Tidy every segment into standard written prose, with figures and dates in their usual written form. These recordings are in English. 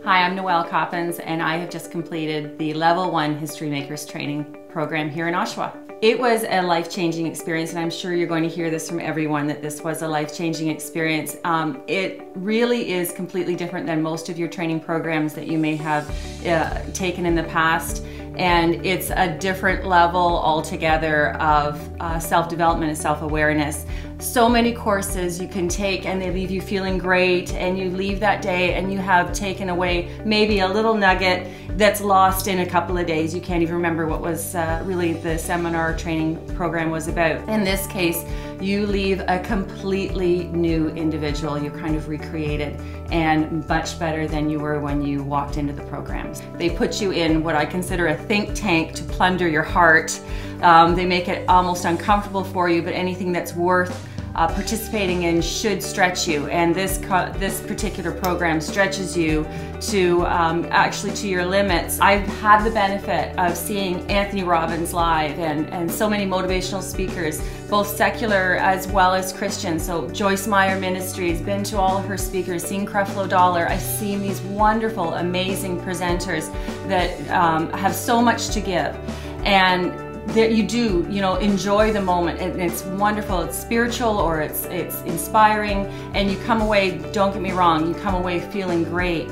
Hi, I'm Noel Coppins, and I have just completed the Level 1 History Makers training program here in Oshawa. It was a life-changing experience, and I'm sure you're going to hear this from everyone that this was a life-changing experience. It really is completely different than most of your training programs that you may have taken in the past, and it's a different level altogether of self-development and self-awareness. So many courses you can take and they leave you feeling great, and you leave that day and you have taken away maybe a little nugget that's lost in a couple of days. You can't even remember what was really the seminar training program was about. In this case, you leave a completely new individual. You're kind of recreated and much better than you were when you walked into the programs. They put you in what I consider a think tank to plunder your heart. They make it almost uncomfortable for you, but anything that's worth participating in should stretch you, and this particular program stretches you to actually to your limits. I've had the benefit of seeing Anthony Robbins live and so many motivational speakers, both secular as well as Christian. So Joyce Meyer Ministries, been to all of her speakers, seen Creflo Dollar. I've seen these wonderful, amazing presenters that have so much to give, and that you do, enjoy the moment, and it's wonderful. It's spiritual, or it's inspiring, and you come away, don't get me wrong, you come away feeling great.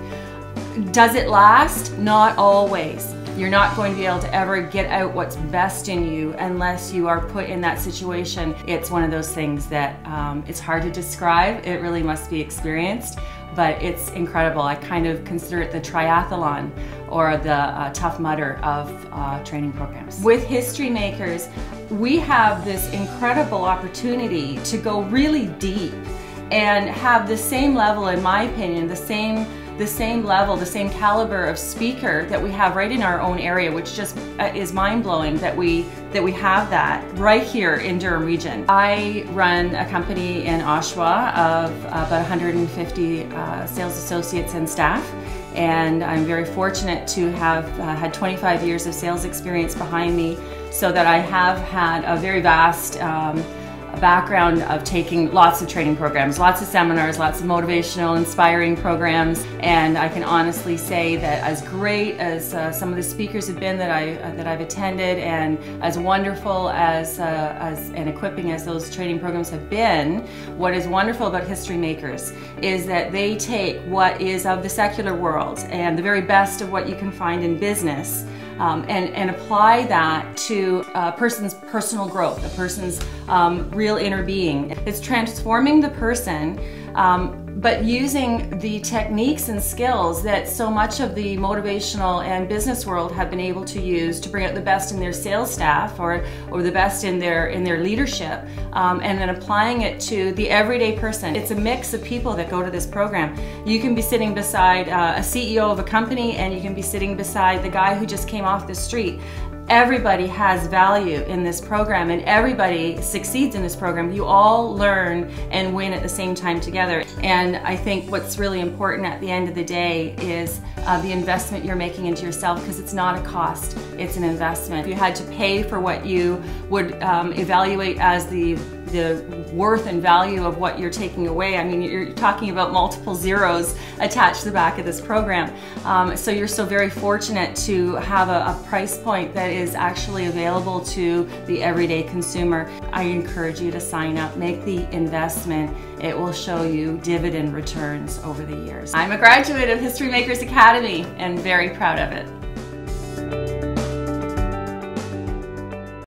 Does it last? Not always. You're not going to be able to ever get out what's best in you unless you are put in that situation. It's one of those things that it's hard to describe. It really must be experienced, but it's incredible. I kind of consider it the triathlon or the Tough Mudder of training programs. With History Makers, we have this incredible opportunity to go really deep and have the same level, in my opinion, the same level, the same caliber of speaker that we have right in our own area, which just is mind-blowing that we have that right here in Durham region. I run a company in Oshawa of about 150 sales associates and staff, and I'm very fortunate to have had 25 years of sales experience behind me, so that I have had a very vast background of taking lots of training programs, lots of seminars, lots of motivational, inspiring programs, and I can honestly say that as great as some of the speakers have been that I've attended, and as wonderful as and equipping as those training programs have been, what is wonderful about History Makers is that they take what is of the secular world and the very best of what you can find in business, and apply that to a person's personal growth, a person's real inner being. It's transforming the person, but using the techniques and skills that so much of the motivational and business world have been able to use to bring out the best in their sales staff or the best in their leadership, and then applying it to the everyday person. It's a mix of people that go to this program. You can be sitting beside a CEO of a company, and you can be sitting beside the guy who just came off the street. Everybody has value in this program, and everybody succeeds in this program. You all learn and win at the same time together. And I think what's really important at the end of the day is the investment you're making into yourself, because it's not a cost, it's an investment. If you had to pay for what you would evaluate as the worth and value of what you're taking away, I mean, you're talking about multiple zeros attached to the back of this program. So you're so very fortunate to have a price point that is actually available to the everyday consumer. I encourage you to sign up, make the investment. It will show you dividend returns over the years. I'm a graduate of History Makers Academy and very proud of it.